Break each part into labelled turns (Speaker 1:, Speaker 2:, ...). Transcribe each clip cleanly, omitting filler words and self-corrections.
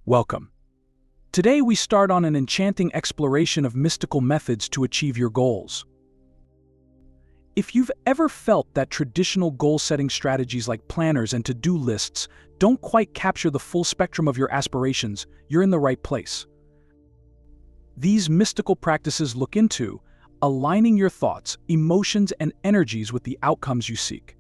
Speaker 1: Welcome. Today we start on an enchanting exploration of mystical methods to achieve your goals. If you've ever felt that traditional goal-setting strategies like planners and to-do lists don't quite capture the full spectrum of your aspirations, you're in the right place. These mystical practices look into aligning your thoughts, emotions, and energies with the outcomes you seek.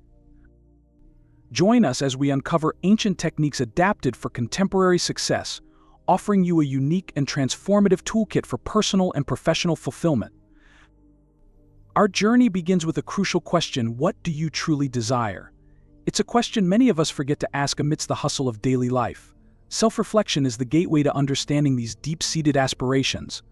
Speaker 1: Join us as we uncover ancient techniques adapted for contemporary success, offering you a unique and transformative toolkit for personal and professional fulfillment. Our journey begins with a crucial question: what do you truly desire? It's a question many of us forget to ask amidst the hustle of daily life. Self-reflection is the gateway to understanding these deep-seated aspirations.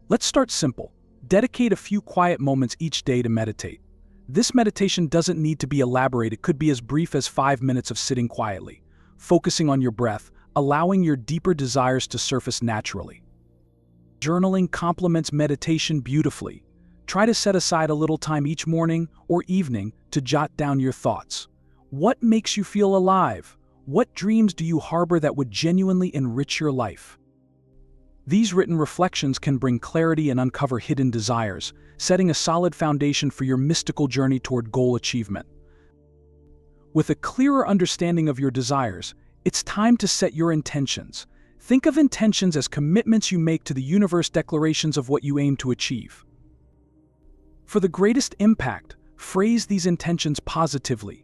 Speaker 1: Let's start simple. Dedicate a few quiet moments each day to meditate. This meditation doesn't need to be elaborate. It could be as brief as 5 minutes of sitting quietly, focusing on your breath, allowing your deeper desires to surface naturally. Journaling complements meditation beautifully. Try to set aside a little time each morning or evening to jot down your thoughts. What makes you feel alive? What dreams do you harbor that would genuinely enrich your life? These written reflections can bring clarity and uncover hidden desires, setting a solid foundation for your mystical journey toward goal achievement. With a clearer understanding of your desires, it's time to set your intentions. Think of intentions as commitments you make to the universe, declarations of what you aim to achieve. For the greatest impact, phrase these intentions positively.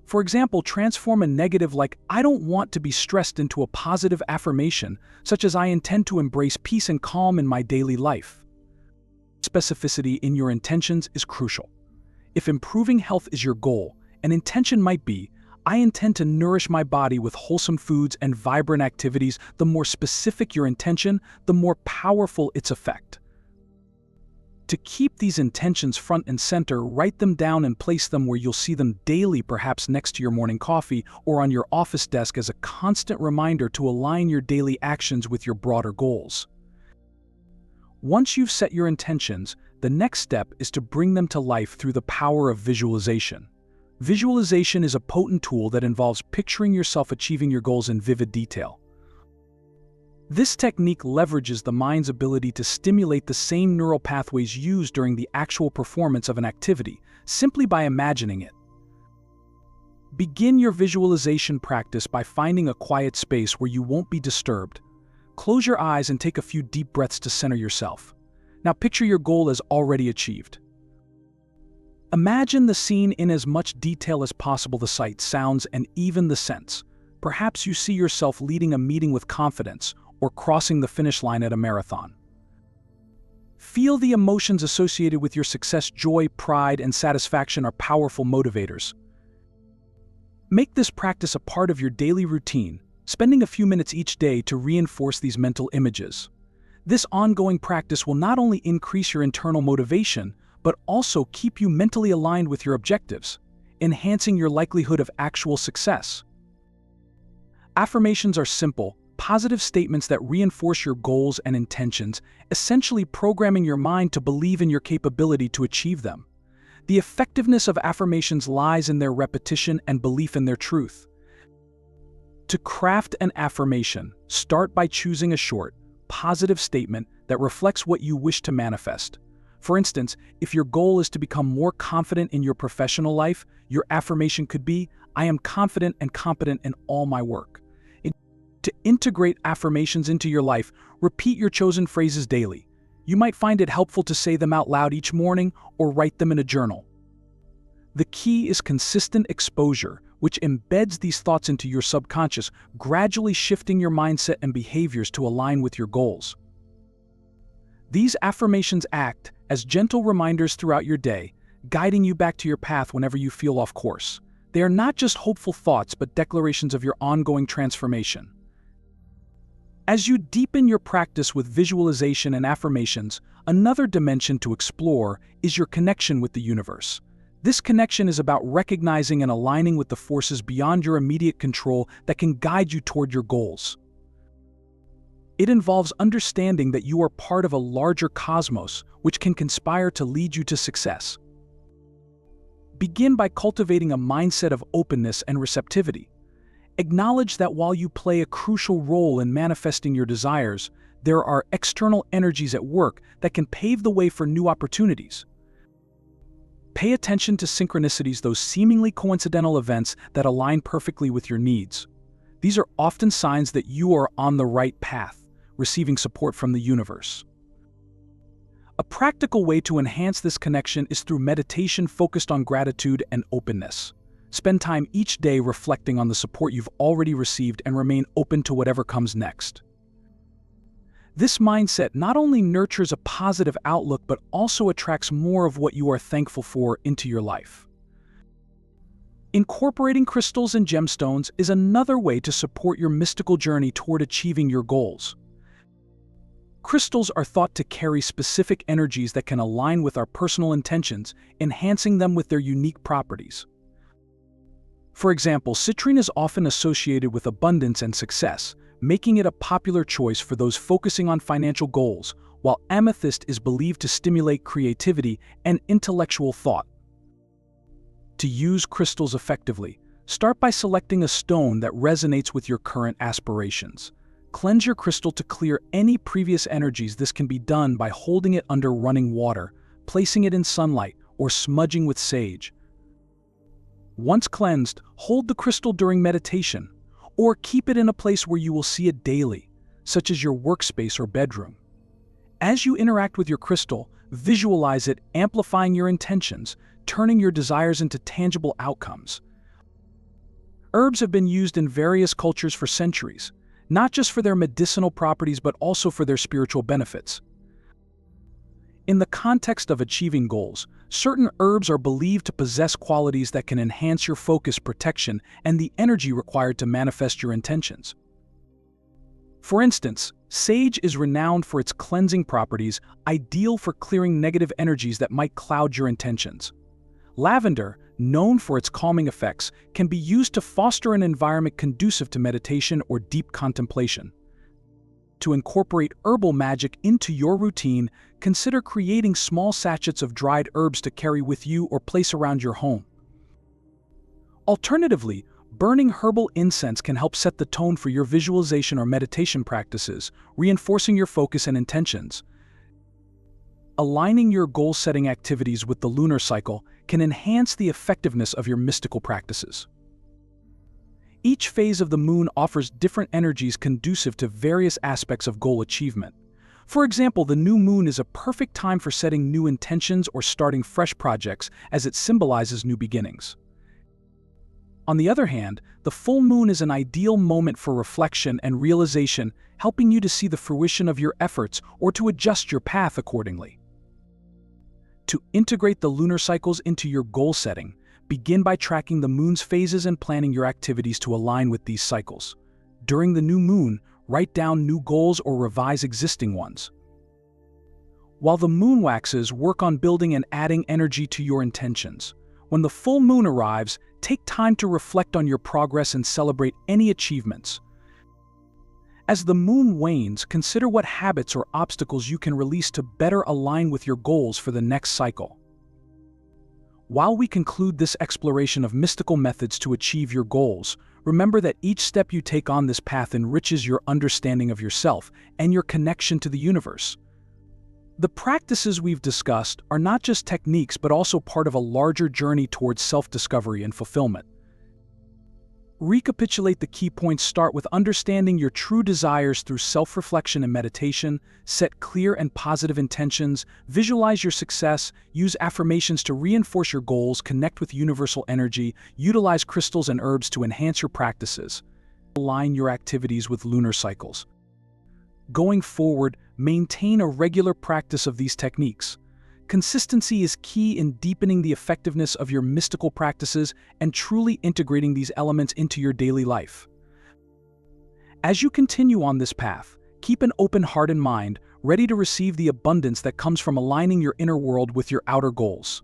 Speaker 1: For example, transform a negative like "I don't want to be stressed" into a positive affirmation, such as "I intend to embrace peace and calm in my daily life." Specificity in your intentions is crucial. If improving health is your goal, an intention might be, "I intend to nourish my body with wholesome foods and vibrant activities." The more specific your intention, the more powerful its effect. To keep these intentions front and center, write them down and place them where you'll see them daily, perhaps next to your morning coffee or on your office desk, as a constant reminder to align your daily actions with your broader goals. Once you've set your intentions, the next step is to bring them to life through the power of visualization. Visualization is a potent tool that involves picturing yourself achieving your goals in vivid detail. This technique leverages the mind's ability to stimulate the same neural pathways used during the actual performance of an activity, simply by imagining it. Begin your visualization practice by finding a quiet space where you won't be disturbed. Close your eyes and take a few deep breaths to center yourself. Now picture your goal as already achieved. Imagine the scene in as much detail as possible: the sights, sounds, and even the scents. Perhaps you see yourself leading a meeting with confidence, or crossing the finish line at a marathon. Feel the emotions associated with your success. Joy, pride, and satisfaction are powerful motivators. Make this practice a part of your daily routine, spending a few minutes each day to reinforce these mental images. This ongoing practice will not only increase your internal motivation, but also keep you mentally aligned with your objectives, enhancing your likelihood of actual success. Affirmations are simple, positive statements that reinforce your goals and intentions, essentially programming your mind to believe in your capability to achieve them. The effectiveness of affirmations lies in their repetition and belief in their truth. To craft an affirmation, start by choosing a short, positive statement that reflects what you wish to manifest. For instance, if your goal is to become more confident in your professional life, your affirmation could be, "I am confident and competent in all my work." To integrate affirmations into your life, repeat your chosen phrases daily. You might find it helpful to say them out loud each morning or write them in a journal. The key is consistent exposure, which embeds these thoughts into your subconscious, gradually shifting your mindset and behaviors to align with your goals. These affirmations act as gentle reminders throughout your day, guiding you back to your path whenever you feel off course. They are not just hopeful thoughts, but declarations of your ongoing transformation. As you deepen your practice with visualization and affirmations, another dimension to explore is your connection with the universe. This connection is about recognizing and aligning with the forces beyond your immediate control that can guide you toward your goals. It involves understanding that you are part of a larger cosmos, which can conspire to lead you to success. Begin by cultivating a mindset of openness and receptivity. Acknowledge that while you play a crucial role in manifesting your desires, there are external energies at work that can pave the way for new opportunities. Pay attention to synchronicities, those seemingly coincidental events that align perfectly with your needs. These are often signs that you are on the right path, receiving support from the universe. A practical way to enhance this connection is through meditation focused on gratitude and openness. Spend time each day reflecting on the support you've already received and remain open to whatever comes next. This mindset not only nurtures a positive outlook but also attracts more of what you are thankful for into your life. Incorporating crystals and gemstones is another way to support your mystical journey toward achieving your goals. Crystals are thought to carry specific energies that can align with our personal intentions, enhancing them with their unique properties. For example, citrine is often associated with abundance and success, making it a popular choice for those focusing on financial goals, while amethyst is believed to stimulate creativity and intellectual thought. To use crystals effectively, start by selecting a stone that resonates with your current aspirations. Cleanse your crystal to clear any previous energies. This can be done by holding it under running water, placing it in sunlight, or smudging with sage. Once cleansed, hold the crystal during meditation, or keep it in a place where you will see it daily, such as your workspace or bedroom. As you interact with your crystal, visualize it amplifying your intentions, turning your desires into tangible outcomes. Herbs have been used in various cultures for centuries, not just for their medicinal properties but also for their spiritual benefits. In the context of achieving goals, certain herbs are believed to possess qualities that can enhance your focus, protection, and the energy required to manifest your intentions. For instance, sage is renowned for its cleansing properties, ideal for clearing negative energies that might cloud your intentions. Lavender, known for its calming effects, can be used to foster an environment conducive to meditation or deep contemplation. To incorporate herbal magic into your routine, consider creating small sachets of dried herbs to carry with you or place around your home. Alternatively, burning herbal incense can help set the tone for your visualization or meditation practices, reinforcing your focus and intentions. Aligning your goal-setting activities with the lunar cycle can enhance the effectiveness of your mystical practices. Each phase of the moon offers different energies conducive to various aspects of goal achievement. For example, the new moon is a perfect time for setting new intentions or starting fresh projects, as it symbolizes new beginnings. On the other hand, the full moon is an ideal moment for reflection and realization, helping you to see the fruition of your efforts or to adjust your path accordingly. To integrate the lunar cycles into your goal setting, begin by tracking the moon's phases and planning your activities to align with these cycles. During the new moon, write down new goals or revise existing ones. While the moon waxes, work on building and adding energy to your intentions. When the full moon arrives, take time to reflect on your progress and celebrate any achievements. As the moon wanes, consider what habits or obstacles you can release to better align with your goals for the next cycle. While we conclude this exploration of mystical methods to achieve your goals, remember that each step you take on this path enriches your understanding of yourself and your connection to the universe. The practices we've discussed are not just techniques but also part of a larger journey towards self-discovery and fulfillment. Recapitulate the key points. Start with understanding your true desires through self-reflection and meditation, set clear and positive intentions, visualize your success, use affirmations to reinforce your goals, connect with universal energy, utilize crystals and herbs to enhance your practices. Align your activities with lunar cycles. Going forward, maintain a regular practice of these techniques. Consistency is key in deepening the effectiveness of your mystical practices and truly integrating these elements into your daily life. As you continue on this path, keep an open heart and mind, ready to receive the abundance that comes from aligning your inner world with your outer goals.